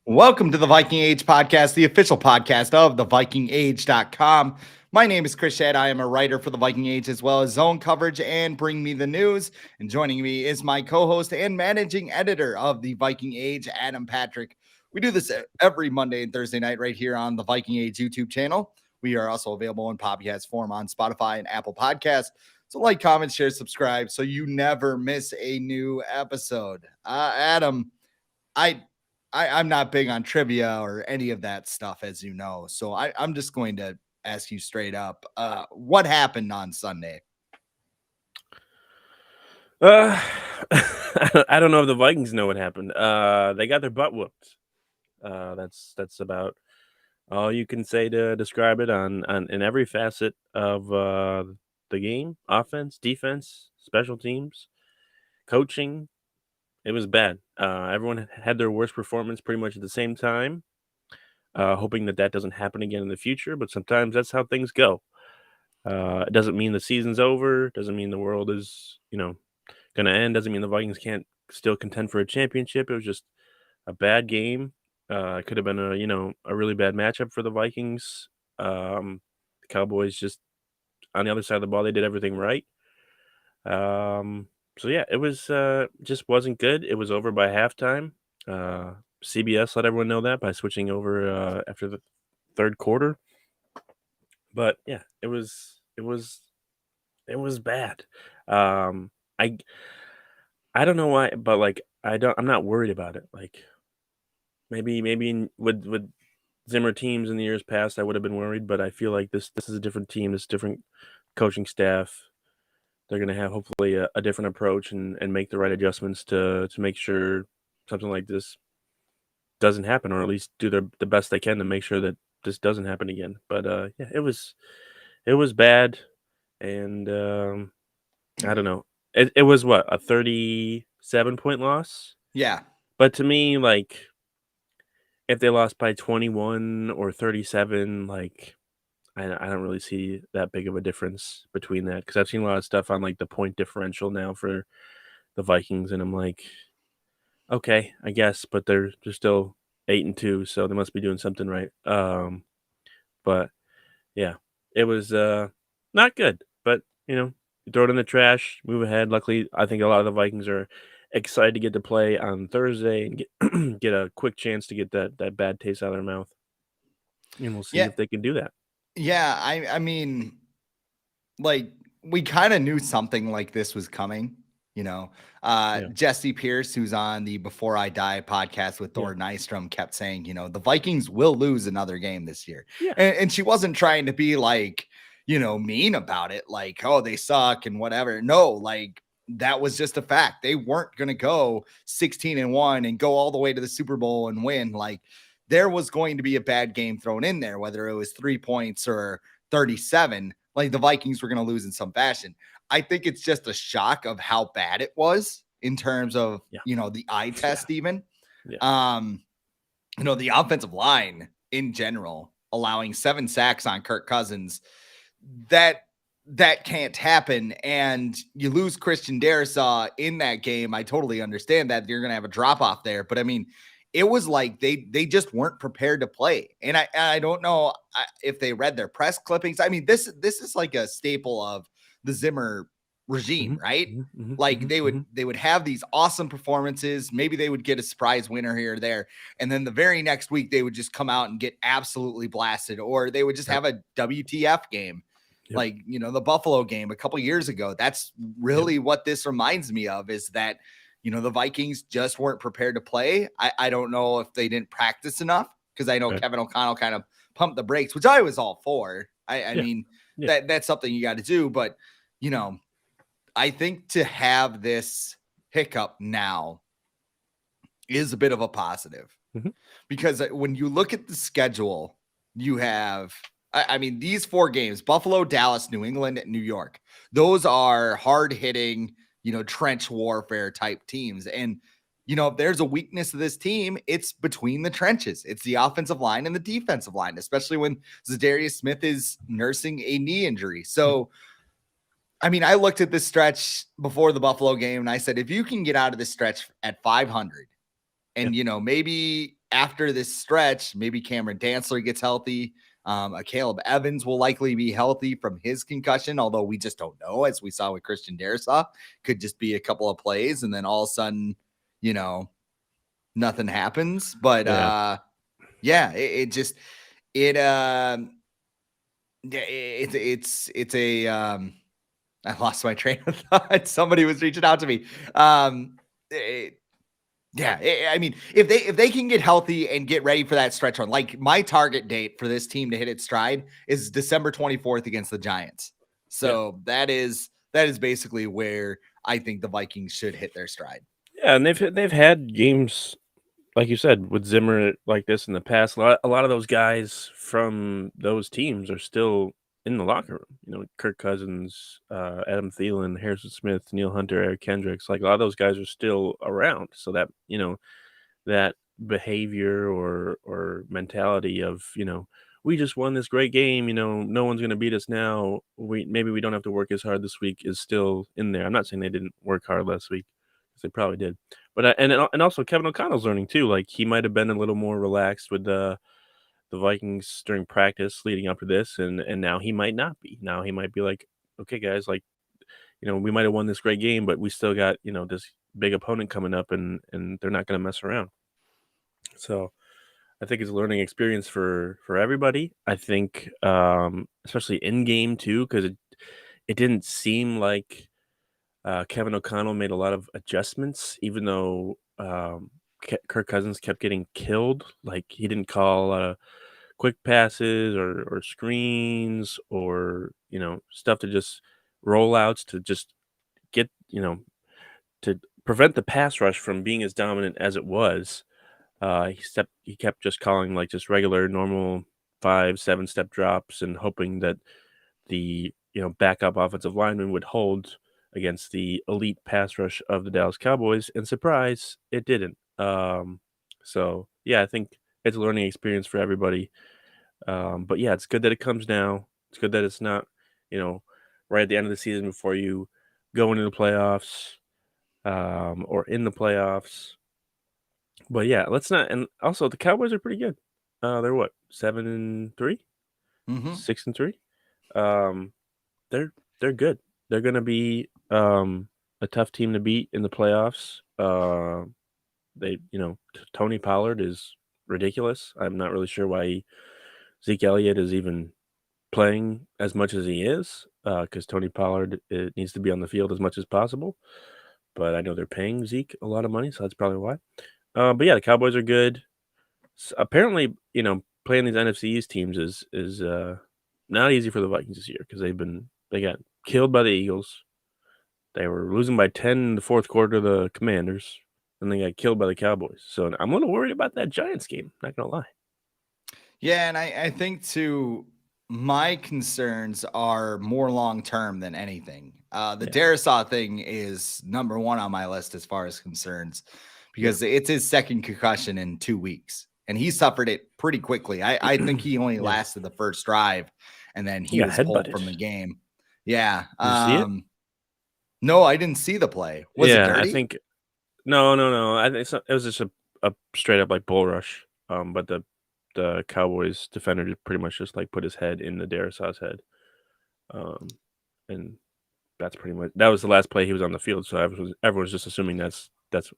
Welcome to the Viking Age podcast, the official podcast of the VikingAge.com. My name is Chris Schad. I am a writer for the Viking Age as well as zone coverage and Bring Me the News. And joining me is my co-host and managing editor of the Viking Age, Adam Patrick. We do this every Monday and Thursday night right here on the Viking Age YouTube channel. We are also available in podcast form on Spotify and Apple Podcasts. So like, comment, share, subscribe so you never miss a new episode. Adam, I'm not big on trivia or any of that stuff, as you know. So I'm just going to ask you straight up, what happened on Sunday? I don't know if the Vikings know what happened. They got their butt whooped. That's about all you can say to describe it on in every facet of the game: offense, defense, special teams, coaching. It was bad. Everyone had their worst performance pretty much at the same time, hoping that doesn't happen again in the future. But sometimes that's how things go. It doesn't mean the season's over. Doesn't mean the world is, going to end. Doesn't mean the Vikings can't still contend for a championship. It was just a bad game. It could have been a really bad matchup for the Vikings. The Cowboys just on the other side of the ball, they did everything right. So yeah, it was just wasn't good. It was over by halftime. CBS let everyone know that by switching over after the third quarter. But yeah, it was bad. I don't know why, but like I'm not worried about it. Like maybe with Zimmer teams in the years past, I would have been worried, but I feel like this is a different team, this different coaching staff. They're gonna have hopefully a different approach and make the right adjustments to make sure something like this doesn't happen, or at least do the best they can to make sure that this doesn't happen again. But yeah, it was bad, and I don't know. It was what, a 37-point loss? Yeah. But to me, like, if they lost by 21 or 37, like, I don't really see that big of a difference between that, because I've seen a lot of stuff on like the point differential now for the Vikings, and I'm like, okay, I guess, but they're still 8-2, so they must be doing something right. But yeah, it was not good, but you throw it in the trash, move ahead. Luckily, I think a lot of the Vikings are excited to get to play on Thursday and get get a quick chance to get that bad taste out of their mouth, and we'll see Yeah. if they can do that. Yeah. I mean, like, we kind of knew something like this was coming. Yeah. Jesse Pierce, who's on the Before I Die podcast with Yeah. Thor Nystrom, kept saying, the Vikings will lose another game this year. Yeah. And she wasn't trying to be like, mean about it, like, oh, they suck and whatever. No, like, that was just a fact. They weren't going to go 16-1 and go all the way to the Super Bowl and win. Like, there was going to be a bad game thrown in there, whether it was 3 points or 37. Like, the Vikings were going to lose in some fashion. I think it's just a shock of how bad it was in terms of, the eye test even. Yeah. The offensive line in general, allowing 7 sacks on Kirk Cousins, that can't happen. And you lose Christian Darrisaw in that game. I totally understand that you're going to have a drop off there, but I mean, it was like they just weren't prepared to play. And I don't know if they read their press clippings. I mean, this is like a staple of the Zimmer regime, right? Like, they would have these awesome performances. Maybe they would get a surprise winner here or there. And then the very next week, they would just come out and get absolutely blasted, or they would just have a WTF game. Yep. Like, the Buffalo game a couple years ago. That's really what this reminds me of, is that, the Vikings just weren't prepared to play. I don't know if they didn't practice enough, because I know Kevin O'Connell kind of pumped the brakes, which I was all for. I mean, that's something you got to do. But, I think to have this hiccup now is a bit of a positive, because when you look at the schedule, you have, I mean, these 4 games: Buffalo, Dallas, New England, New York. Those are hard hitting, trench warfare type teams. And, if there's a weakness of this team, it's between the trenches. It's the offensive line and the defensive line, especially when Zadarius Smith is nursing a knee injury. So, I mean, I looked at this stretch before the Buffalo game and I said, if you can get out of this stretch at 500 and, maybe after this stretch, maybe Cameron Dantzler gets healthy. A Caleb Evans will likely be healthy from his concussion, although we just don't know, as we saw with Christian Darrisaw. Could just be a couple of plays, and then all of a sudden, nothing happens. But yeah, it's a I lost my train of thought. Somebody was reaching out to me. I mean, if they can get healthy and get ready for that stretch run, like my target date for this team to hit its stride is December 24th against the Giants. So that is basically where I think the Vikings should hit their stride. Yeah, and they've had games, like you said, with Zimmer like this in the past. A lot of those guys from those teams are still in the locker room. You know, Kirk Cousins, Adam Thielen, Harrison Smith, Neil Hunter, Eric Kendricks. Like a lot of those guys are still around. So that that behavior or mentality of we just won this great game. No one's going to beat us now. Maybe we don't have to work as hard this week is still in there. I'm not saying they didn't work hard last week, because they probably did. But and also Kevin O'Connell's learning too. Like he might have been a little more relaxed with the Vikings during practice leading up to this, and now he might not be. Now he might be like, okay, guys, like we might have won this great game, but we still got this big opponent coming up, and they're not going to mess around. So I think it's a learning experience for everybody. I think, especially in game too, because it didn't seem like Kevin O'Connell made a lot of adjustments, even though Kirk Cousins kept getting killed. Like he didn't call a lot of quick passes or screens or stuff to just rollouts to just get to prevent the pass rush from being as dominant as it was. He kept just calling like just regular normal 5-7 step drops and hoping that the backup offensive lineman would hold against the elite pass rush of the Dallas Cowboys, and surprise, it didn't. So yeah, I think it's a learning experience for everybody. But yeah, it's good that it comes now. It's good that it's not right at the end of the season before you go into the playoffs, or in the playoffs. But yeah, let's not. And also, the Cowboys are pretty good. They're what, 7-3, Mm-hmm. 6-3. Um, they're good. They're gonna be a tough team to beat in the playoffs. Tony Pollard is ridiculous. I'm not really sure why Zeke Elliott is even playing as much as he is, because Tony Pollard needs to be on the field as much as possible. But I know they're paying Zeke a lot of money, so that's probably why. But yeah, the Cowboys are good. Apparently, playing these NFC East teams is not easy for the Vikings this year, because they got killed by the Eagles. They were losing by 10 in the fourth quarter to the Commanders, and they got killed by the Cowboys. So I'm a little worried about that Giants game. Not gonna lie. Yeah, and I think too, my concerns are more long term than anything. The Darrisaw thing is number one on my list as far as concerns, because it's his second concussion in 2 weeks, and he suffered it pretty quickly. I think he only lasted the first drive, and then he was pulled from the game. Yeah. Did you see it? No, I didn't see the play. Was it dirty? I think no. I think it was just a straight up like bull rush. But the Cowboys defender pretty much just like put his head in the Darrisaw's head. And that's pretty much that was the last play he was on the field. So everyone's just assuming that's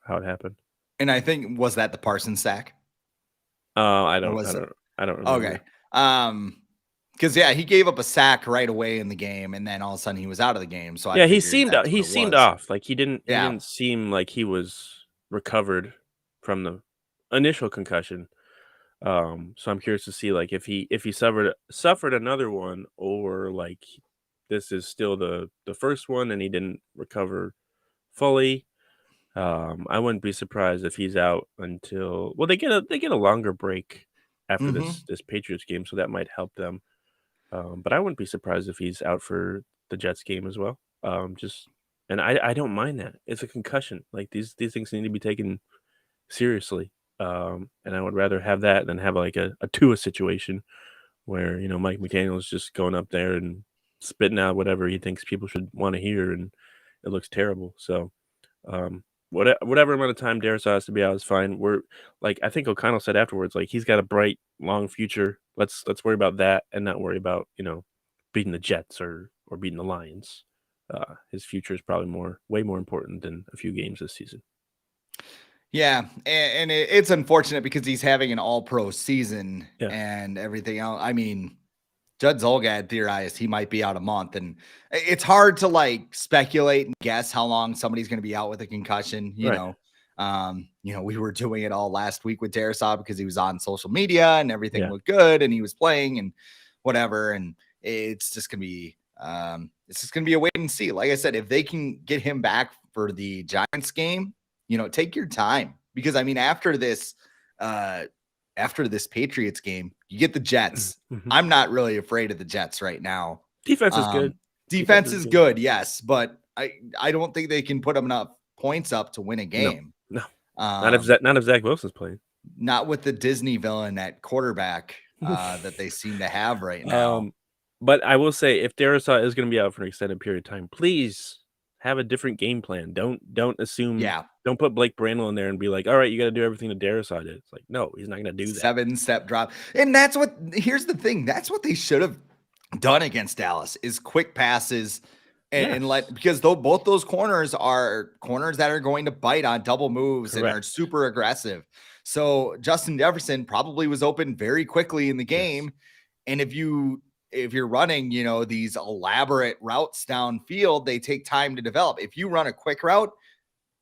how it happened. And I think, was that the Parsons sack? I don't remember. Okay. Because he gave up a sack right away in the game, and then all of a sudden he was out of the game. So he seemed off. Like he didn't seem like he was recovered from the initial concussion. So I'm curious to see like if he suffered another one, or like this is still the first one and he didn't recover fully. I wouldn't be surprised if he's out until they get a longer break after this Patriots game, so that might help them. But I wouldn't be surprised if he's out for the Jets game as well. And I don't mind that. It's a concussion. Like these things need to be taken seriously. And I would rather have that than have like a Tua situation where Mike McDaniel's just going up there and spitting out whatever he thinks people should want to hear, and it looks terrible. So whatever amount of time Darisaw has to be out is fine. We're like I think O'Connell said afterwards, like he's got a bright, long future. Let's worry about that and not worry about beating the Jets or beating the Lions. His future is probably way more important than a few games this season. Yeah, and it's unfortunate because he's having an all-pro season and everything else. I mean, Judd Zolgad theorized he might be out a month, and it's hard to like speculate and guess how long somebody's going to be out with a concussion. You know, we were doing it all last week with Darisaw because he was on social media and everything looked good, and he was playing and whatever. And it's just going to be, a wait and see. Like I said, if they can get him back for the Giants game, take your time, because I mean, after this Patriots game, you get the Jets. Mm-hmm. I'm not really afraid of the Jets right now. Defense is good. Defense is good, yes, but I don't think they can put enough points up to win a game. No. Not if Zach Wilson's playing. Not with the Disney villain at quarterback that they seem to have right now. But I will say, if Darisaw is going to be out for an extended period of time, please have a different game plan. Don't assume. Yeah. Don't put Blake Brandel in there and be like, all right, you got to do everything that Darisaw did. It's like, no, he's not going to do that. 7-step drop. And here's the thing. That's what they should have done against Dallas, is quick passes and because both those corners are corners that are going to bite on double moves. Correct. And are super aggressive. So Justin Jefferson probably was open very quickly in the game. Yes. And if you're running, these elaborate routes downfield, they take time to develop. If you run a quick route,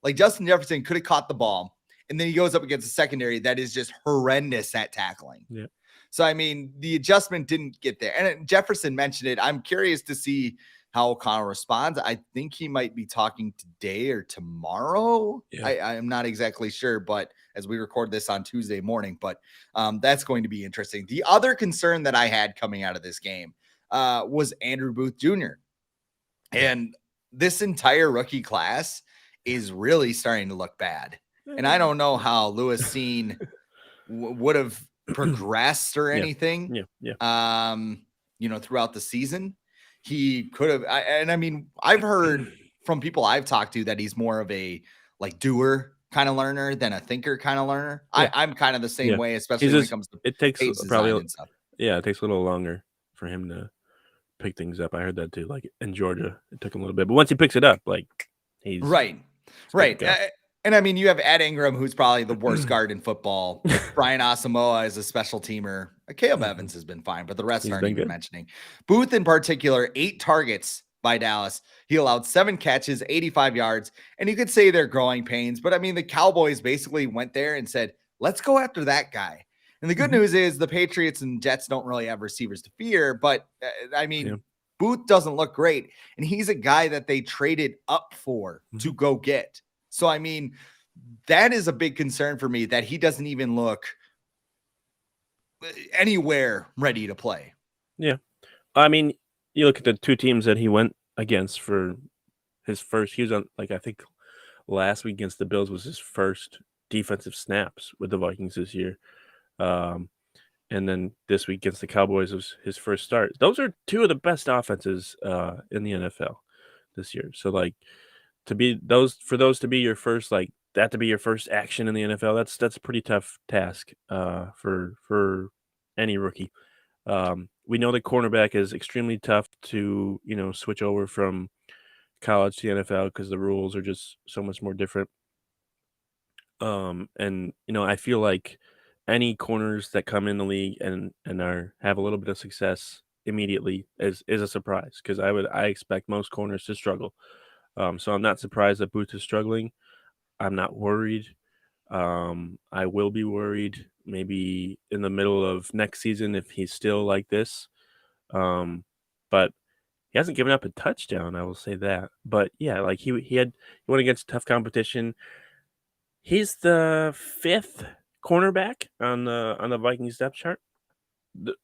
like Justin Jefferson could have caught the ball, and then he goes up against a secondary that is just horrendous at tackling. Yeah. So, I mean, the adjustment didn't get there. And Jefferson mentioned it. I'm curious to see how O'Connell responds. I think he might be talking today or tomorrow. Yeah. I'm not exactly sure, but as we record this on Tuesday morning, but that's going to be interesting. The other concern that I had coming out of this game was Andrew Booth Jr. And this entire rookie class is really starting to look bad. And I don't know how Lewis Seen would have progressed or anything. Yeah. Throughout the season. He could have, and I mean, I've heard from people I've talked to that he's more of a like doer kind of learner than a thinker kind of learner. Yeah. I'm kind of the same way, especially when it comes to it takes probably and stuff. Yeah, it takes a little longer for him to pick things up. I heard that too. Like in Georgia, it took him a little bit, but once he picks it up, like he's right. And I mean, you have Ed Ingram, who's probably the worst guard in football. Brian Asamoah is a special teamer. Caleb Evans has been fine, but the rest aren't even mentioning. Booth in particular, 8 targets by Dallas. He allowed 7 catches, 85 yards, and you could say they're growing pains, but I mean, the Cowboys basically went there and said, let's go after that guy. And the good news is the Patriots and Jets don't really have receivers to fear, but I mean, Booth doesn't look great, and he's a guy that they traded up for to go get. So, I mean, that is a big concern for me, that he doesn't even look anywhere ready to play. Yeah. I mean, you look at the 2 teams that he went against for his first, he was on, like, I think last week against the Bills was his first defensive snaps with the Vikings this year. And then this week against the Cowboys was his first start. Those are 2 of the best offenses in the NFL this year. So, like, to be your first, like that to be your first action in the NFL, that's a pretty tough task for any rookie. We know that cornerback is extremely tough to switch over from college to the NFL because the rules are just so much more different. And I feel like any corners that come in the league and have a little bit of success immediately is a surprise, because I expect most corners to struggle. So I'm not surprised that Booth is struggling. I'm not worried. I will be worried maybe in the middle of next season if he's still like this. But he hasn't given up a touchdown, I will say that. But yeah, like he went against tough competition. He's the 5th cornerback on the Vikings depth chart.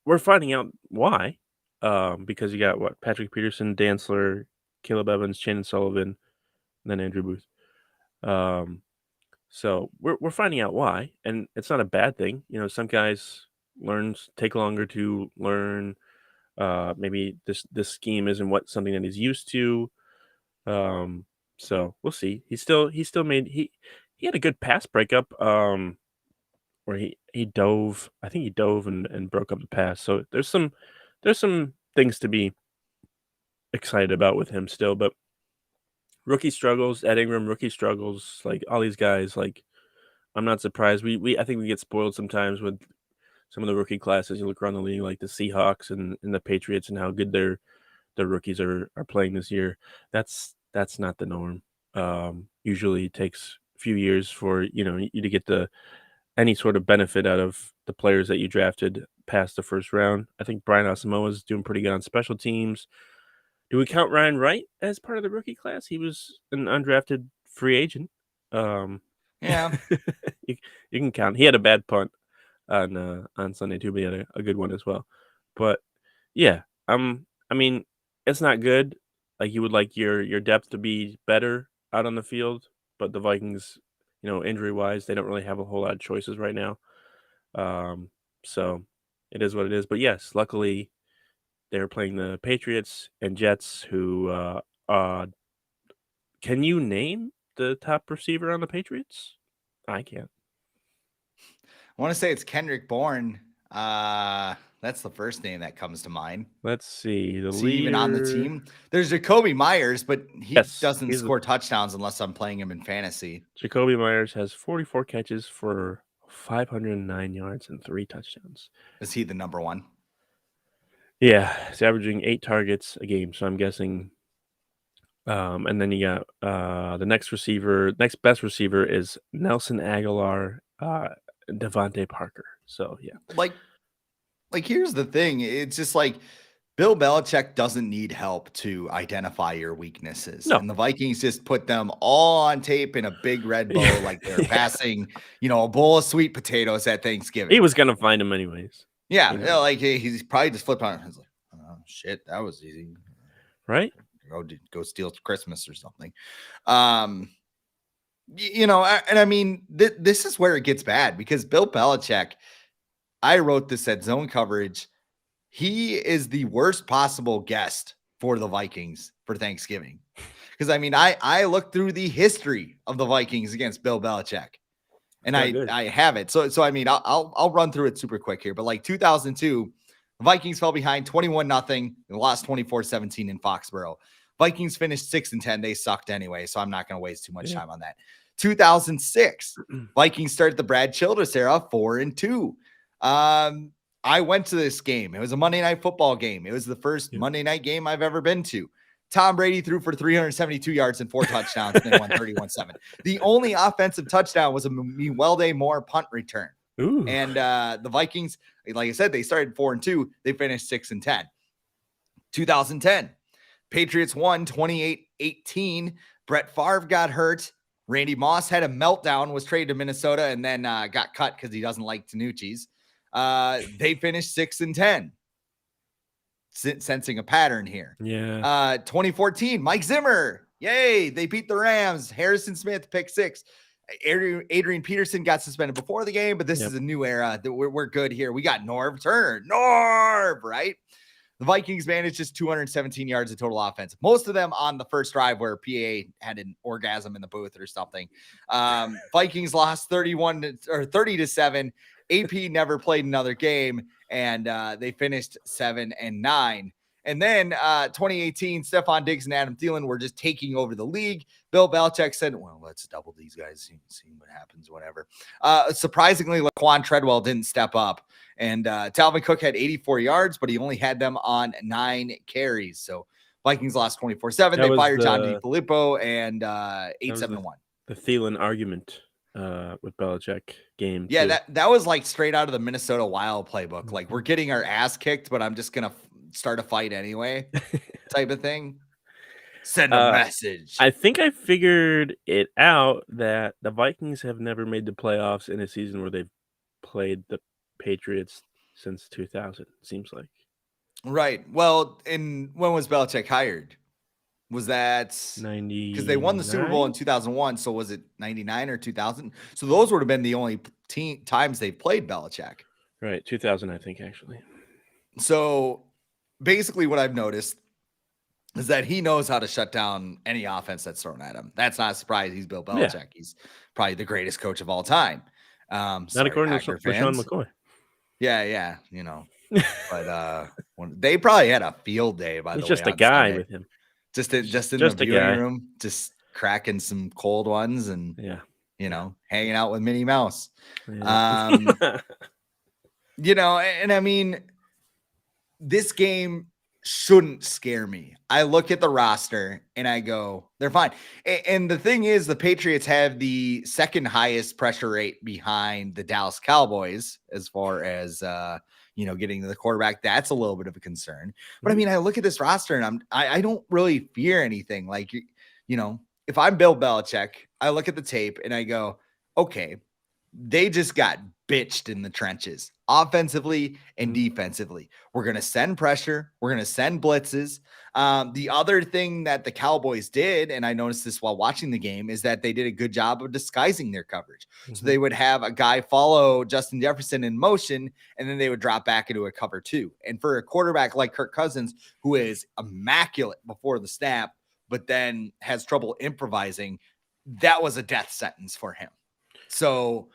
We're finding out why. Because you got Patrick Peterson, Dantzler, Caleb Evans, Shannon Sullivan, and then Andrew Booth. So we're finding out why, and it's not a bad thing. Some guys take longer to learn. Maybe this scheme isn't something that he's used to. So we'll see. He still made he had a good pass breakup. Where he dove. I think he dove and broke up the pass. So there's some things to be excited about with him still. But rookie struggles, Ed Ingram, rookie struggles, like all these guys. Like I'm not surprised. We I think we get spoiled sometimes with some of the rookie classes. You look around the league, like the Seahawks and the Patriots, and how good their rookies are playing this year. That's not the norm. Usually it takes a few years for you to get any sort of benefit out of the players that you drafted past the first round. I think Brian Asamoah is doing pretty good on special teams. Do we count Ryan Wright as part of the rookie class? He was an undrafted free agent. Um, Yeah. you, you can count. He had a bad punt on Sunday too, but he had a good one as well. But yeah, I mean, it's not good. Like you would like your depth to be better out on the field, but the Vikings, injury wise, they don't really have a whole lot of choices right now. So it is what it is. But yes, luckily they were playing the Patriots and Jets, who can you name the top receiver on the Patriots? I can't. I want to say it's Kendrick Bourne. That's the first name that comes to mind. Let's see. The Is he even on the leader. team? There's Jacoby Myers, but he Yes, doesn't score touchdowns unless I'm playing him in fantasy. Jacoby Myers has 44 catches for 509 yards and 3 touchdowns. Is he the number one? Yeah, he's averaging 8 targets a game, so I'm guessing. And then you got the next best receiver is Nelson Aguilar, Devontae Parker. So yeah, Like here's the thing. It's just like Bill Belichick doesn't need help to identify your weaknesses. No. And the Vikings just put them all on tape in a big red bow, like they're passing, a bowl of sweet potatoes at Thanksgiving. He was gonna find him anyways. Yeah, like he's probably just flipped on. He's like, oh shit, that was easy, right? Go steal Christmas or something. And I mean, this is where it gets bad because Bill Belichick. I wrote this at Zone Coverage. He is the worst possible guest for the Vikings for Thanksgiving. Because I mean, I looked through the history of the Vikings against Bill Belichick, and I have it. So I mean, I'll run through it super quick here. But like 2002, the Vikings fell behind 21-0 and lost 24-17 in Foxborough. Vikings finished 6-10. They sucked anyway, so I'm not going to waste too much time on that. 2006, Vikings started the Brad Childress era 4-2. I went to this game. It was a Monday Night Football game. It was the first Monday night game I've ever been to. Tom Brady threw for 372 yards and 4 touchdowns, and they won 31-7. The only offensive touchdown was a Miwelde Moore punt return. Ooh. And the Vikings, like I said, they started 4-2. They finished 6-10. 2010, Patriots won 28-18. Brett Favre got hurt. Randy Moss had a meltdown, was traded to Minnesota, and then got cut because he doesn't like Tanucci's. They finished 6-10. Sensing a pattern here. Yeah. 2014, Mike Zimmer. Yay. They beat the Rams. Harrison Smith, pick 6. Adrian Peterson got suspended before the game, but this is a new era. We're good here. We got Norv Turner. Right? The Vikings managed just 217 yards of total offense. Most of them on the first drive where PA had an orgasm in the booth or something. Vikings lost 30-7. AP never played another game, and they finished 7-9. And then 2018, Stephon Diggs and Adam Thielen were just taking over the league. Bill Belichick said, well, let's double these guys, see what happens, whatever. Surprisingly, Laquan Treadwell didn't step up. And Dalvin Cook had 84 yards, but he only had them on 9 carries. So Vikings lost 24-7. They fired John DeFilippo and 8-7-1. The Thielen argument with Belichick game. Yeah, too. That was like straight out of the Minnesota Wild playbook. Like, we're getting our ass kicked, but I'm just going to start a fight anyway type of thing. Send a message. I think I figured it out that the Vikings have never made the playoffs in a season where they've played the Patriots since 2000, seems like. Right. Well, when was Belichick hired? Was that 90? Because they won the Super Bowl in 2001. So was it 99 or 2000? So those would have been the only times they played Belichick. Right. 2000, I think, actually. So basically what I've noticed is that he knows how to shut down any offense that's thrown at him. That's not a surprise. He's Bill Yeah. Belichick. He's probably the greatest coach of all time. Not Sorry, according Packer to LaShawn fans. McCoy. Yeah, but they probably had a field day, by He's the way, just a on guy Sunday. with him. Just in Just the a viewing guy. room, just cracking some cold ones and Yeah. hanging out with Minnie Mouse. Yeah. And I mean, this game shouldn't scare me. I look at the roster and I go, they're fine. And the thing is, the Patriots have the second highest pressure rate behind the Dallas Cowboys as far as getting to the quarterback. That's a little bit of a concern. But I mean, I look at this roster and I don't really fear anything. Like, if I'm Bill Belichick, I look at the tape and I go, okay, they just got bitched in the trenches, offensively and defensively. We're going to send pressure. We're going to send blitzes. The other thing that the Cowboys did, and I noticed this while watching the game, is that they did a good job of disguising their coverage. So they would have a guy follow Justin Jefferson in motion, and then they would drop back into a cover 2. And for a quarterback like Kirk Cousins, who is immaculate before the snap, but then has trouble improvising, that was a death sentence for him. So,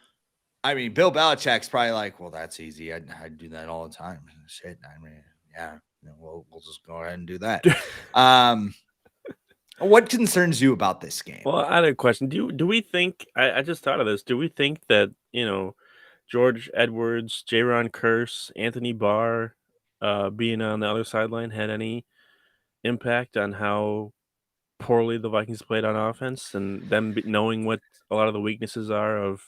I mean, Bill Belichick's probably like, well, that's easy. I do that all the time. Shit. I mean, yeah, we'll just go ahead and do that. What concerns you about this game? Well, I had a question. Do we think, I just thought of this, do we think that, George Edwards, Jaron Curse, Anthony Barr being on the other sideline had any impact on how poorly the Vikings played on offense and them knowing what a lot of the weaknesses are of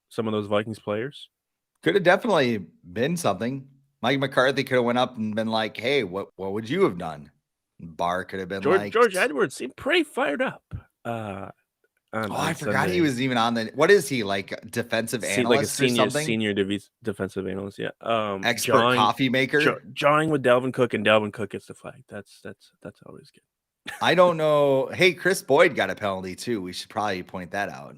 some of those Vikings players? Could have definitely been something. Mike McCarthy could have went up and been like, hey, what would you have done? Barr could have been George Edwards seemed pretty fired up. I forgot Sunday. he was even on the. What is he, like, defensive analyst or something? Senior defensive analyst, yeah. Expert coffee maker. Jawing with Dalvin Cook, and Dalvin Cook gets the flag. That's always good. I don't know. Hey, Chris Boyd got a penalty too. We should probably point that out.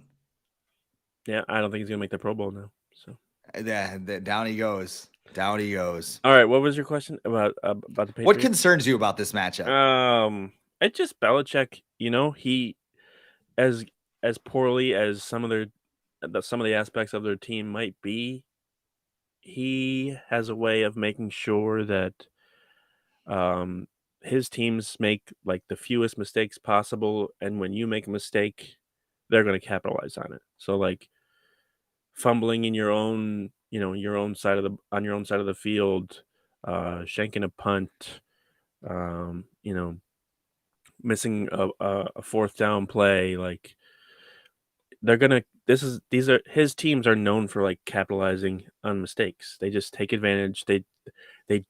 Yeah, I don't think he's gonna make the Pro Bowl now. So down he goes. Down he goes. All right, what was your question about the Patriots? What concerns you about this matchup? It's just Belichick. He as poorly as some of the aspects of their team might be, he has a way of making sure that his teams make like the fewest mistakes possible, and when you make a mistake, they're going to capitalize on it. So like fumbling in your own side of the field, shanking a punt, missing a fourth down play, like his teams are known for like capitalizing on mistakes. They just take advantage. They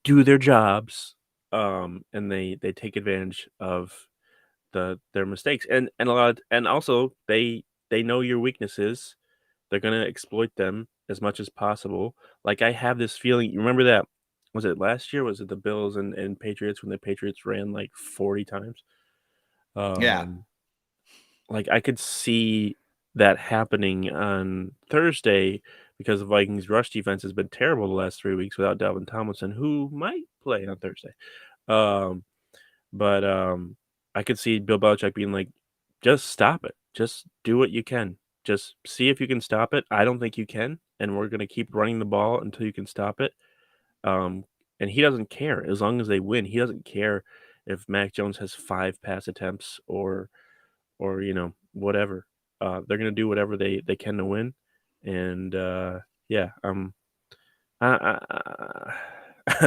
do their jobs, and they take advantage of their mistakes, and also they know your weaknesses. They're gonna exploit them as much as possible. Like I have this feeling. You remember that? Was it last year? Was it the Bills and Patriots when the Patriots ran like 40 times? Yeah. Like I could see that happening on Thursday because the Vikings rush defense has been terrible the last 3 weeks without Dalvin Tomlinson, who might play on Thursday. But I could see Bill Belichick being like, just stop it. Just do what you can. Just see if you can stop it. I don't think you can, and we're going to keep running the ball until you can stop it. And he doesn't care as long as they win. He doesn't care if Mac Jones has 5 pass attempts or whatever. They're going to do whatever they can to win. And yeah, I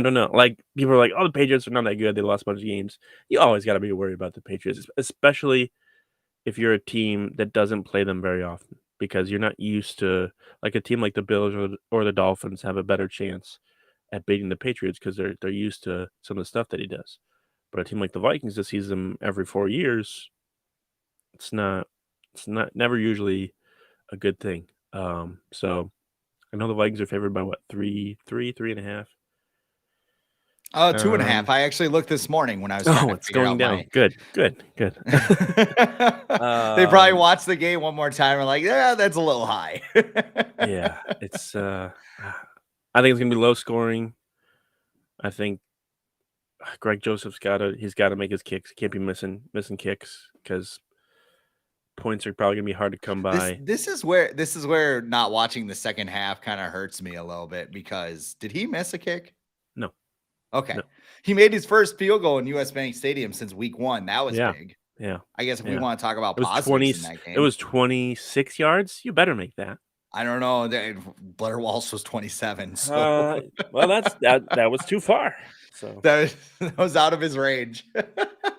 don't know. Like people are like, "Oh, the Patriots are not that good. They lost a bunch of games." You always got to be worried about the Patriots, especially if you're a team that doesn't play them very often, because you're not used to like a team like the Bills or the Dolphins have a better chance at beating the Patriots because they're used to some of the stuff that he does. But a team like the Vikings that sees them every 4 years, it's never usually a good thing. So I know the Vikings are favored by what, 3.5. 2.5. I actually looked this morning when I was trying to it's figure going out down. Good. They probably watched the game one more time and like, yeah, that's a little high. Yeah, it's I think it's gonna be low scoring. I think Greg Joseph's he's got to make his kicks. He can't be missing kicks because points are probably gonna be hard to come by. This is where not watching the second half kind of hurts me a little bit because did he miss a kick? No, Okay. no, He made his first field goal in US Bank Stadium since week 1. That was yeah, big. yeah, I guess if we yeah. want to talk about It was 20. positives in that It game, was 26 yards. You better make that. I don't know. Blair Walsh was 27, so Well, that was too far. So, that was out of his range.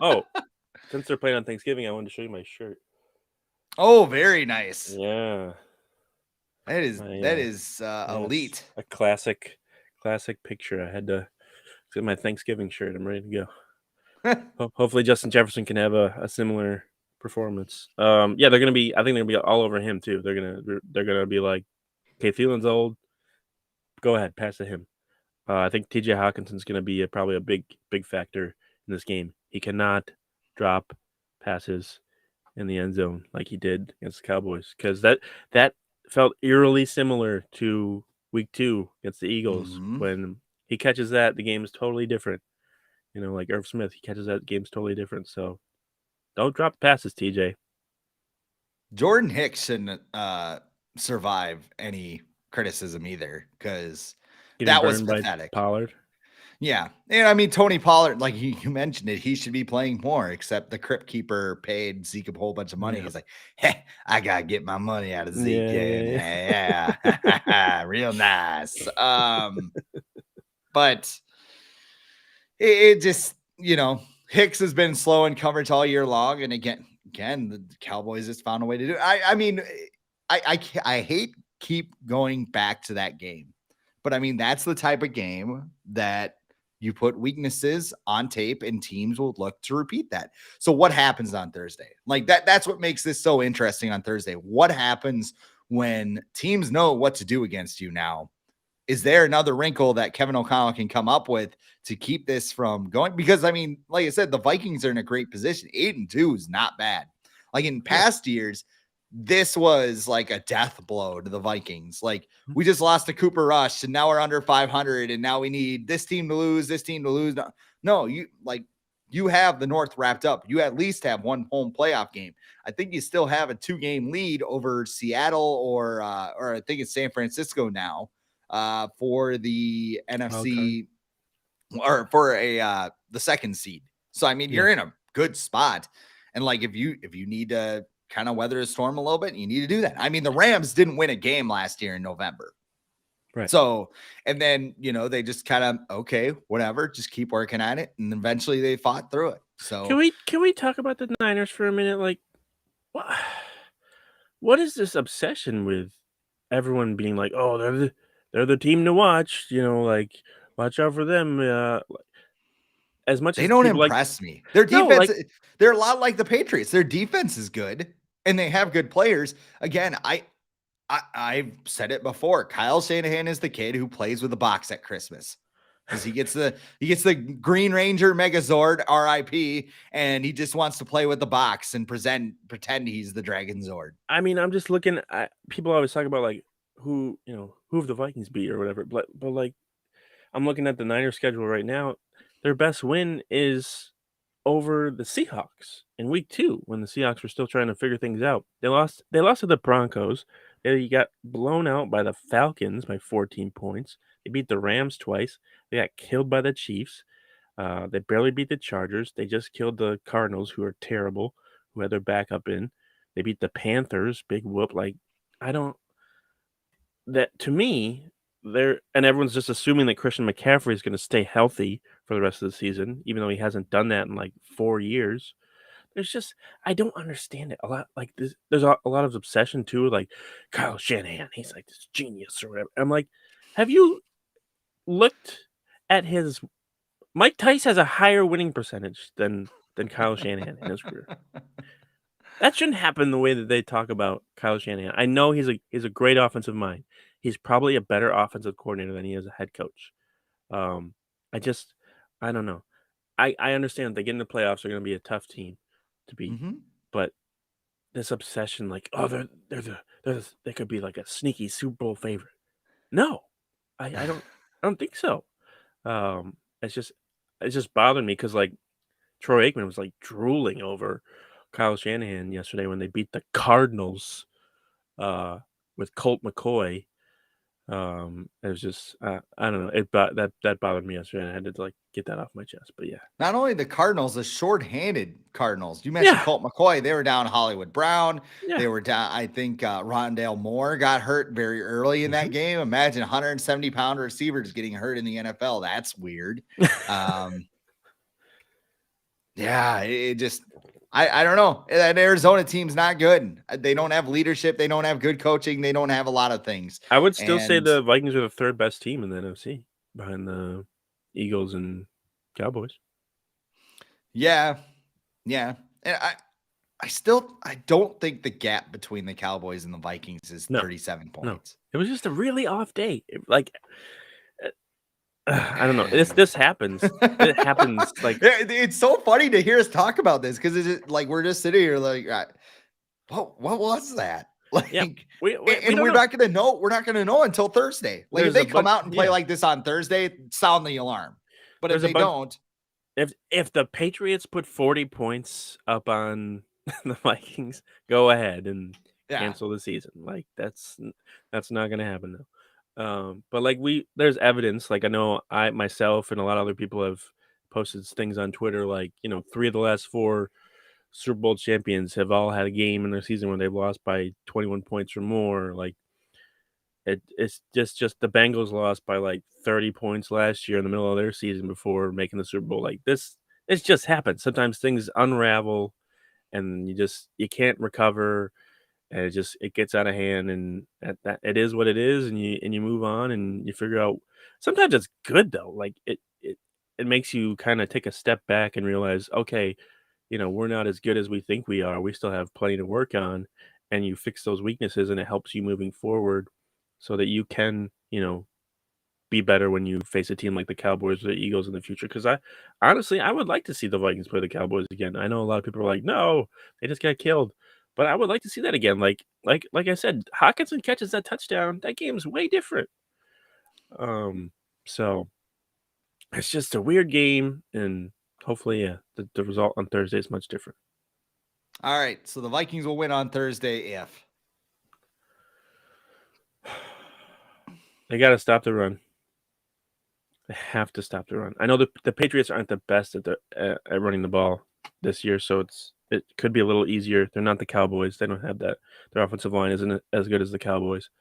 oh, since they're playing on Thanksgiving, I wanted to show you my shirt. Oh, very nice. Yeah, That is elite. a classic picture. I had to get my Thanksgiving shirt. I'm ready to go. Hopefully, Justin Jefferson can have a similar performance. Yeah, they're gonna be. I think they're gonna be all over him too. They're gonna be like, okay, Thielen's old. Go ahead, pass to him. I think T.J. Hawkinson's gonna be probably a big factor in this game. He cannot drop passes in the end zone like he did against the Cowboys because that felt eerily similar to week 2 against the Eagles. Mhm. When he catches that, the game is totally different. Like Irv Smith, he catches that, game's totally different. So don't drop passes, TJ. Jordan Hicks shouldn't survive any criticism either because Getting that was burned by pathetic. Pollard. Yeah. And I mean, Tony Pollard, like you mentioned it, he should be playing more, except the Crypt Keeper paid Zeke a whole bunch of money. Yeah. He's like, hey, I got to get my money out of Zeke. Yeah. Yeah. Real nice. But it just, Hicks has been slow in coverage all year long. And again, the Cowboys just found a way to do it. I mean, I hate keep going back to that game. But I mean, that's the type of game that you put weaknesses on tape and teams will look to repeat that. So what happens on Thursday? Like that's what makes this so interesting on Thursday. What happens when teams know what to do against you now? Is there another wrinkle that Kevin O'Connell can come up with to keep this from going? Because I mean, like I said, the Vikings are in a great position. 8-2 is not bad. Like in past years, this was like a death blow to the Vikings. Like we just lost to Cooper Rush and now we're under 500 and now we need this team to lose, this team to lose. No, you have the North wrapped up. You at least have one home playoff game. I think you still have a 2-game lead over Seattle or I think it's San Francisco now for the NFC or for the second seed. So I mean, you're in a good spot. And like if you need to kind of weather a storm a little bit, you need to do that. I mean, the Rams didn't win a game last year in November. Right. So, and then, they just kind of, okay, whatever, just keep working at it. And eventually they fought through it. So Can we talk about the Niners for a minute? Like, what is this obsession with everyone being like, oh, they're the team to watch, like watch out for them. As much they as don't people impress me. Their No, defense, they're a lot like the Patriots. Their defense is good and they have good players. Again, I've said it before. Kyle Shanahan is the kid who plays with a box at Christmas because he gets the Green Ranger Megazord RIP, and he just wants to play with the box and pretend he's the Dragon Zord. I mean, I'm just looking at people always talk about like who have the Vikings beat or whatever, but like I'm looking at the Niners schedule right now. Their best win is over the Seahawks in week 2 when the Seahawks were still trying to figure things out. They lost to the Broncos. They got blown out by the Falcons by 14 points. They beat the Rams twice. They got killed by the Chiefs. They barely beat the Chargers. They just killed the Cardinals, who are terrible, who had their backup in. They beat the Panthers, big whoop. Like, to me, and everyone's just assuming that Christian McCaffrey is going to stay healthy for the rest of the season, even though he hasn't done that in like 4 years. I don't understand it a lot. Like this, there's a lot of obsession too. Like Kyle Shanahan, he's like this genius or whatever. I'm like, have you looked at his? Mike Tice has a higher winning percentage than Kyle Shanahan in his career. That shouldn't happen the way that they talk about Kyle Shanahan. I know he's a great offensive mind. He's probably a better offensive coordinator than he is a head coach. I don't know. I understand they get in the playoffs, they're going to be a tough team to beat, but this obsession, like, oh, they could be like a sneaky Super Bowl favorite. No, I don't think so. It's just it just bothered me because like Troy Aikman was like drooling over Kyle Shanahan yesterday when they beat the Cardinals with Colt McCoy. It was just I don't know. That bothered me yesterday. And I had to like get that off my chest. But yeah, Not only the Cardinals, the shorthanded Cardinals. You mentioned yeah, Colt McCoy. They were down Hollywood Brown. yeah. They were down. I think Rondale Moore got hurt very early in that game. Imagine 170-pound receivers getting hurt in the NFL. That's weird. Yeah, it just I don't know. That Arizona team's not good. They don't have leadership. They don't have good coaching. They don't have a lot of things. I would still say And the Vikings are the third best team in the NFC behind the Eagles and Cowboys. yeah, and I don't think the gap between the Cowboys and the Vikings is 37 points. It was just a really off day. I don't know. This happens. It happens. Like it's so funny to hear us talk about this because it's like we're just sitting here like, what was that? Like, yeah, we're not gonna know. We're not gonna know until Thursday. Like if they come out and play like this on Thursday, sound the alarm. But if they don't, if the Patriots put 40 points up on the Vikings, go ahead and cancel the season. Like that's not gonna happen though. But like there's evidence. Like I know I myself and a lot of other people have posted things on Twitter. Like 3 of the last 4 Super Bowl champions have all had a game in their season where they've lost by 21 points or more. Like it's just the Bengals lost by like 30 points last year in the middle of their season before making the Super Bowl. Like this, it's just happened. Sometimes things unravel and you can't recover, and it gets out of hand, and that it is what it is, and you move on and you figure out. Sometimes it's good though. Like it makes you kind of take a step back and realize, okay, we're not as good as we think we are. We still have plenty to work on, and you fix those weaknesses, and it helps you moving forward so that you can, be better when you face a team like the Cowboys or the Eagles in the future. Because I would like to see the Vikings play the Cowboys again. I know a lot of people are like, no, they just got killed. But I would like to see that again. Like I said, Hawkinson catches that touchdown. That game's way different. So it's just a weird game, and hopefully, the result on Thursday is much different. All right, so the Vikings will win on Thursday if they got to stop the run. They have to stop the run. I know the Patriots aren't the best at running the ball this year, so it could be a little easier. They're not the Cowboys. They don't have that. Their offensive line isn't as good as the Cowboys.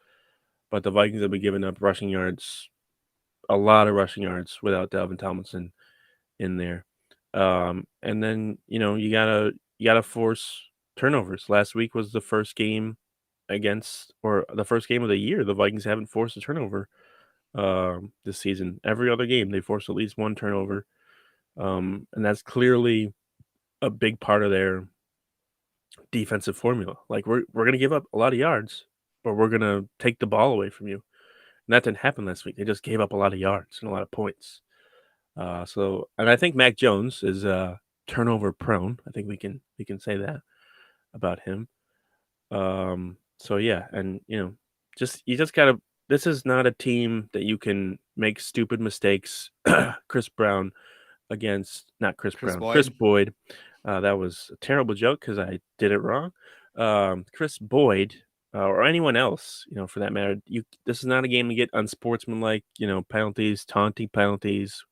But the Vikings have been giving up rushing yards, a lot of rushing yards without Dalvin Tomlinson in there. And then you gotta force turnovers. Last week was the first game the first game of the year the Vikings haven't forced a turnover this season. Every other game they forced at least one turnover, and that's clearly a big part of their defensive formula. Like we're gonna give up a lot of yards, but we're gonna take the ball away from you. And that didn't happen last week. They just gave up a lot of yards and a lot of points. And I think Mac Jones is turnover prone. I think we can say that about him. So yeah, and you just gotta. This is not a team that you can make stupid mistakes. Chris Brown against not Chris Brown, Boyd. Chris Boyd. That was a terrible joke because I did it wrong. Chris Boyd or anyone else, for that matter. This is not a game to get unsportsmanlike, penalties, taunting penalties,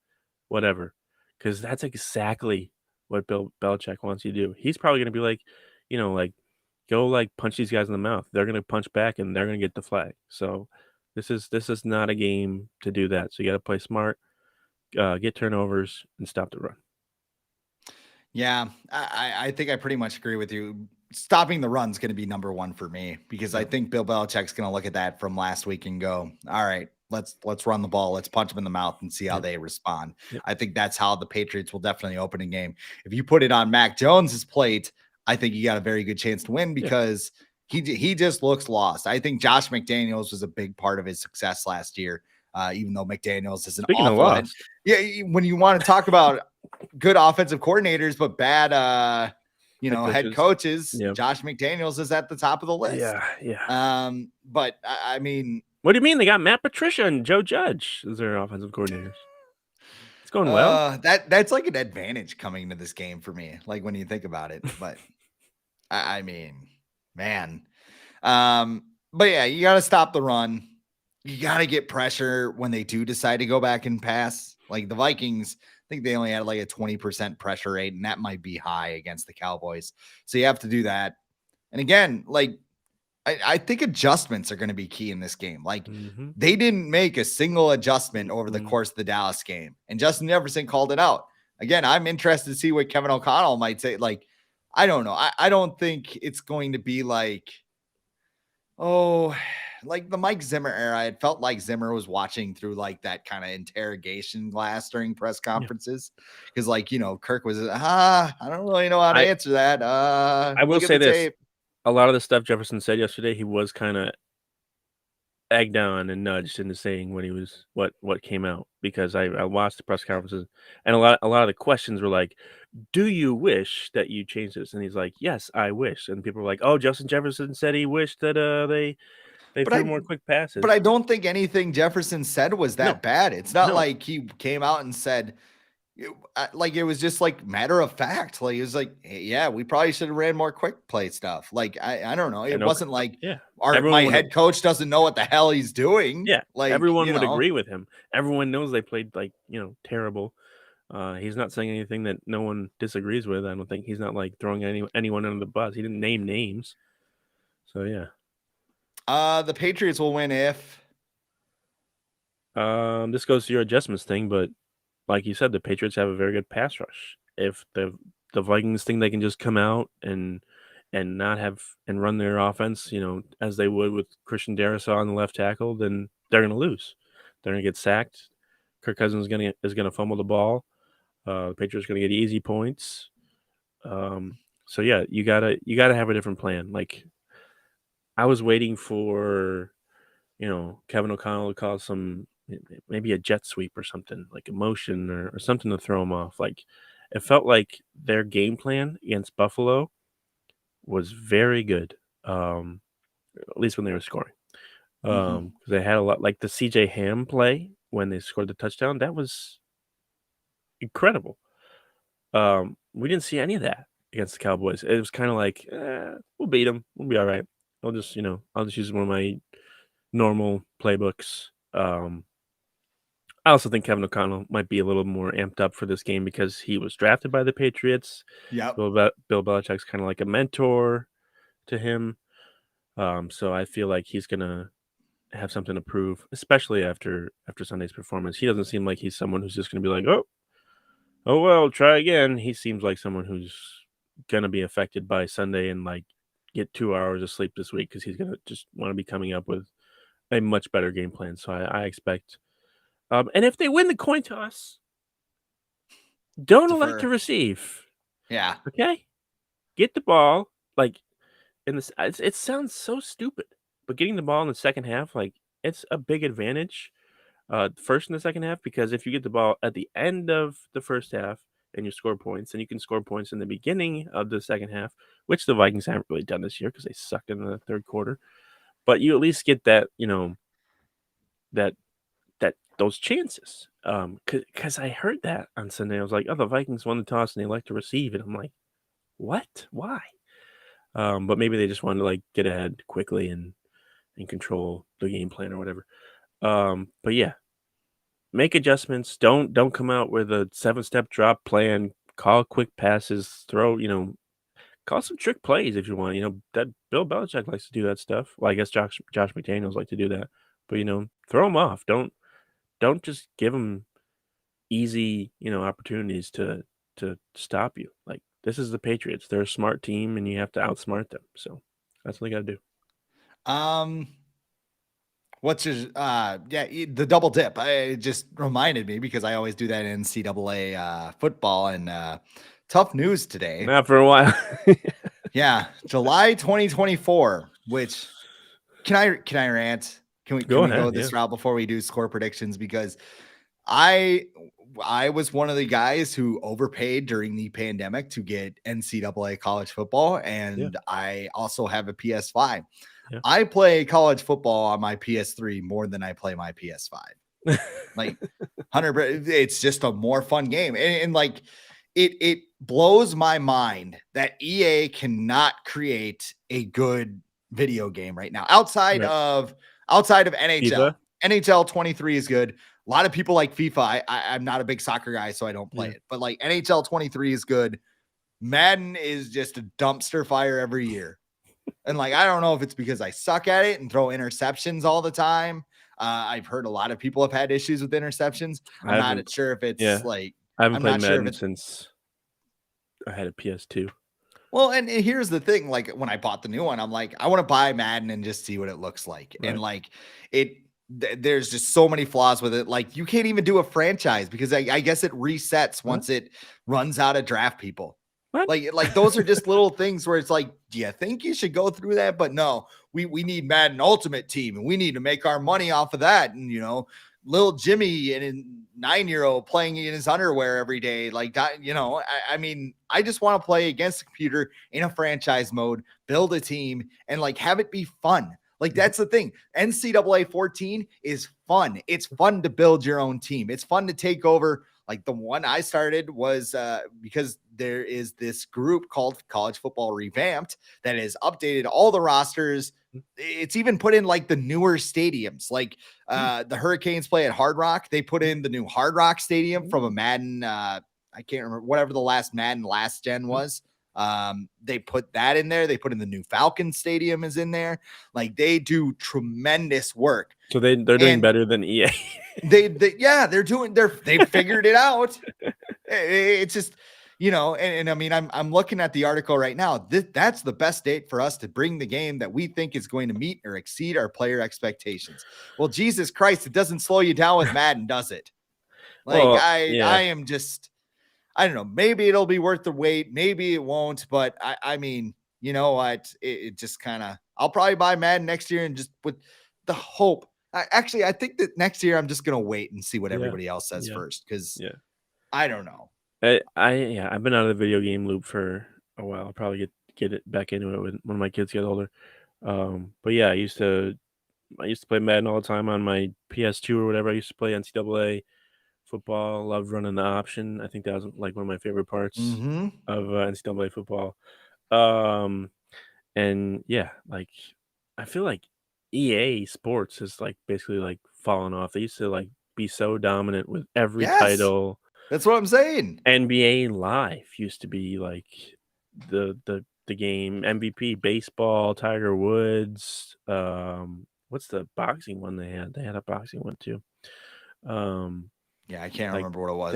whatever, because that's exactly what Bill Belichick wants you to do. He's probably going to be like, go punch these guys in the mouth. They're going to punch back and they're going to get the flag. So this is not a game to do that. So you got to play smart, get turnovers, and stop the run. Yeah, I think I pretty much agree with you. Stopping the run is going to be number one for me because I think Bill Belichick's going to look at that from last week and go, all right, let's run the ball. Let's punch them in the mouth and see how they respond. Yep. I think that's how the Patriots will definitely open a game. If you put it on Mac Jones's plate, I think you got a very good chance to win because he just looks lost. I think Josh McDaniels was a big part of his success last year, even though McDaniels is an awful head. Yeah, when you want to talk about good offensive coordinators, but bad, head coaches. Yep. Josh McDaniels is at the top of the list. Yeah. But I mean, what do you mean? They got Matt Patricia and Joe Judge as their offensive coordinators. What's going well. That's like an advantage coming to this game for me, like when you think about it. But I mean, man. But yeah, you got to stop the run. You got to get pressure when they do decide to go back and pass. Like the Vikings, I think they only had like a 20% pressure rate, and that might be high against the Cowboys. So you have to do that. And again, like I think adjustments are going to be key in this game. Like they didn't make a single adjustment over the course of the Dallas game, and Justin Jefferson called it out. Again, I'm interested to see what Kevin O'Connell might say. Like, I don't know. I don't think it's going to be like, like the Mike Zimmer era. It felt like Zimmer was watching through like that kind of interrogation glass during press conferences. Because, like, Kirk was, I don't really know how to answer that. I will say this. Tape. A lot of the stuff Jefferson said yesterday, he was kind of egged on and nudged into saying when he was what came out, because I watched the press conferences, and a lot of the questions were like, "Do you wish that you changed this?" And he's like, "Yes, I wish." And people were like, "Oh, Justin Jefferson said he wished that they threw more quick passes." But I don't think anything Jefferson said was that bad. It's not like he came out and said, like, it was just like matter of fact. Like, it was like, hey, yeah, we probably should have ran more quick play stuff. Like, I don't know. It wasn't like, my head coach doesn't know what the hell he's doing. Yeah, like everyone would agree with him. Everyone knows they played like terrible. He's not saying anything that no one disagrees with. I don't think he's not like throwing anyone under the bus. He didn't name names. So yeah. The Patriots will win if. This goes to your adjustments thing, but like you said, the Patriots have a very good pass rush. If the Vikings think they can just come out and not have and run their offense, as they would with Christian Darrisaw on the left tackle, then they're going to lose. They're going to get sacked. Kirk Cousins is going to fumble the ball. The Patriots are going to get easy points. So yeah, you gotta have a different plan. Like, I was waiting for, Kevin O'Connell to call maybe a jet sweep or something, like a motion or something to throw him off. Like, it felt like their game plan against Buffalo was very good, at least when they were scoring. Because they had a lot, like the CJ Ham play when they scored the touchdown. That was incredible. We didn't see any of that against the Cowboys. It was kind of like, we'll beat them. We'll be all right. I'll just use one of my normal playbooks. I also think Kevin O'Connell might be a little more amped up for this game because he was drafted by the Patriots. Yeah. Bill Belichick's kind of like a mentor to him. So I feel like he's gonna have something to prove, especially after Sunday's performance. He doesn't seem like he's someone who's just gonna be like, oh well, try again. He seems like someone who's gonna be affected by Sunday and like get 2 hours of sleep this week because he's gonna just want to be coming up with a much better game plan. So I expect. And if they win the coin toss, don't elect to receive. Yeah. Okay. Get the ball like in this. It sounds so stupid, but getting the ball in the second half, like, it's a big advantage. First and the second half, because if you get the ball at the end of the first half and you score points, then you can score points in the beginning of the second half, which the Vikings haven't really done this year because they sucked in the third quarter. But you at least get that, those chances. Because I heard that on Sunday. I was like, oh, the Vikings won the toss and they like to receive. And I'm like, what? Why? But maybe they just wanted to like get ahead quickly and control the game plan or whatever. But yeah, make adjustments. Don't come out with a 7-step drop plan. Call quick passes. Throw, call some trick plays if you want. That Bill Belichick likes to do that stuff. Well, I guess Josh McDaniels like to do that. But throw them off. Don't just give them easy, opportunities to stop you. Like, this is the Patriots. They're a smart team, and you have to outsmart them. So that's what you got to do. What's your the double dip? It just reminded me because I always do that in NCAA football, and tough news today. Not for a while. Yeah, July 2024. Which can I rant? Can we go this route before we do score predictions? Because I was one of the guys who overpaid during the pandemic to get NCAA college football, and I also have a PS5. Yeah. I play college football on my PS3 more than I play my PS5. Like 100, it's just a more fun game. And like it blows my mind that EA cannot create a good video game right now outside Right. of NHL. FIFA? NHL 23 is good. A lot of people like FIFA. I'm not a big soccer guy, so I don't play Yeah. it. But like NHL 23 is good. Madden is just a dumpster fire every year. And like, I don't know if it's because I suck at it and throw interceptions all the time. I've heard a lot of people have had issues with interceptions. I'm not sure if it's like, I haven't I'm played not sure if Madden it's, since I had a PS2. well, and here's the thing, like when I bought the new one, I'm like, I want to buy Madden and just see what it looks like. Right. And like there's just so many flaws with it. Like you can't even do a franchise because I guess it resets once it runs out of draft people. What? Like those are just little things where it's like, do you think you should go through that? But no, we need Madden Ultimate Team and we need to make our money off of that. And you know, little Jimmy and a 9-year-old playing in his underwear every day. Like that, you know, I mean, I just want to play against the computer in a franchise mode, build a team, and like have it be fun. Like that's the thing. NCAA 14 is fun. It's fun to build your own team. It's fun to take over. Like the one I started was because there is this group called College Football Revamped that has updated all the rosters. It's even put in like the newer stadiums, like the Hurricanes play at Hard Rock. They put in the new Hard Rock Stadium from a Madden. I can't remember whatever the last Madden last gen was. They put that in there. They put in the new Falcon Stadium is in there. Like they do tremendous work. So they're doing better than EA. they figured it out. It's just, you know, and I mean, I'm looking at the article right now. That's the best date for us to bring the game that we think is going to meet or exceed our player expectations. Well, Jesus Christ, it doesn't slow you down with Madden, does it? Like Well, I am just, I don't know. Maybe it'll be worth the wait. Maybe it won't. But I mean, you know what? It just kind of, I'll probably buy Madden next year and just with the hope. I think that next year I'm just going to wait and see what everybody else says first. Because I don't know. I've been out of the video game loop for a while. I'll probably get it back into it when my kids get older. But yeah, I used to play Madden all the time on my PS2 or whatever. I used to play NCAA football. Loved running the option. I think that was like one of my favorite parts of NCAA football. And yeah, like I feel like EA Sports is like basically like fallen off. They used to like be so dominant with every title. That's what I'm saying. NBA Live used to be like the game. MVP baseball, Tiger Woods. What's the boxing one they had? They had a boxing one too. Yeah, I can't remember what it was.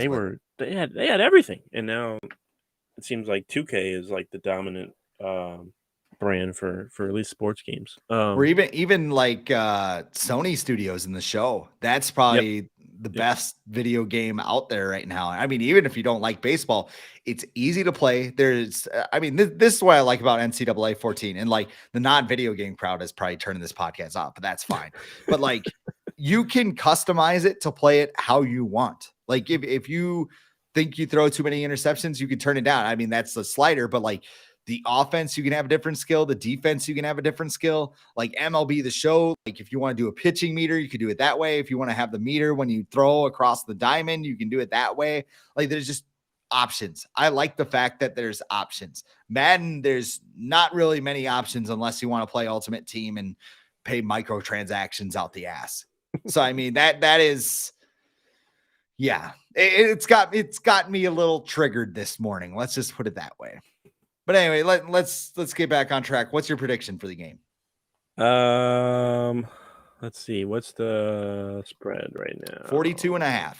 They had everything, and now it seems like 2K is like the dominant brand for at least sports games. Or even like Sony Studios in the show. That's probably the best video game out there right now. I mean, even if you don't like baseball, it's easy to play. There's, I mean, this is what I like about NCAA 14, and like the non-video game crowd is probably turning this podcast off, but that's fine. But like, you can customize it to play it how you want. Like if you think you throw too many interceptions, you can turn it down. I mean, that's the slider, but like the offense, you can have a different skill. The defense, you can have a different skill. Like MLB The Show, like if you want to do a pitching meter, you could do it that way. If you want to have the meter when you throw across the diamond, you can do it that way. Like there's just options. I like the fact that there's options. Madden, there's not really many options unless you want to play Ultimate Team and pay microtransactions out the ass. So I mean that is, yeah, it's got me a little triggered this morning. Let's just put it that way. But anyway, let's get back on track. What's your prediction for the game? Let's see. What's the spread right now? 42.5.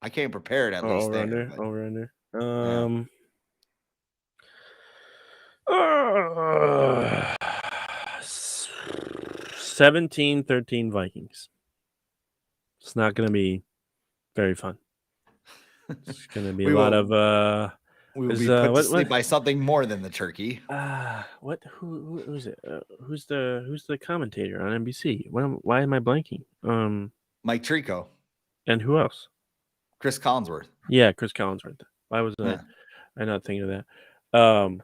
I came prepared at least. Over under. 17-13 Vikings. It's not going to be very fun. It's going to be a lot of we will be put to sleep by something more than the turkey. Who is it? Who's the commentator on NBC? Why am I blanking? Mike Tirico. And who else? Chris Collinsworth. Yeah, Chris Collinsworth. Why was I not thinking of that?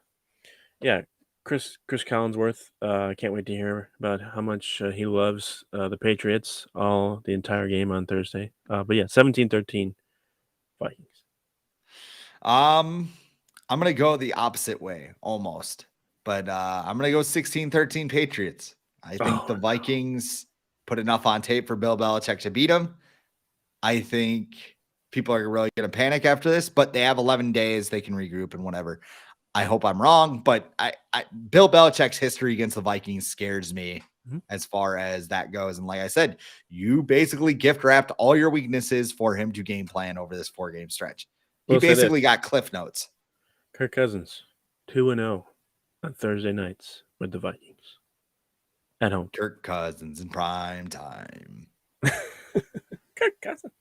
Yeah, Chris Collinsworth. I can't wait to hear about how much he loves the Patriots the entire game on Thursday. But yeah, 17-13 Vikings. I'm gonna go the opposite way almost, but I'm gonna go 16-13 Patriots. I think the Vikings put enough on tape for Bill Belichick to beat them. I think people are really gonna panic after this, but they have 11 days, they can regroup and whatever. I hope I'm wrong, but Bill Belichick's history against the Vikings scares me as far as that goes. And like I said, you basically gift wrapped all your weaknesses for him to game plan over this 4-game stretch. He basically got cliff notes. Kirk Cousins, 2-0 on Thursday nights with the Vikings at home. Kirk Cousins in prime time. Kirk Cousins.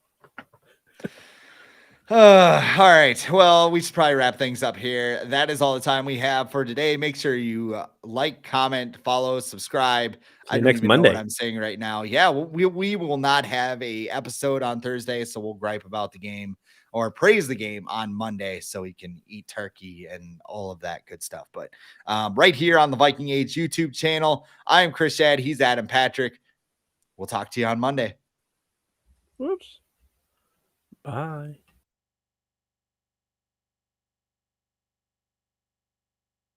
All right. Well, we should probably wrap things up here. That is all the time we have for today. Make sure you like, comment, follow, subscribe. I don't next even Monday. know what I'm saying right now. Yeah, we will not have a episode on Thursday, so we'll gripe about the game or praise the game on Monday so we can eat turkey and all of that good stuff. But right here on the Viking Age YouTube channel, I am Chris Schad. He's Adam Patrick. We'll talk to you on Monday. Whoops. Bye.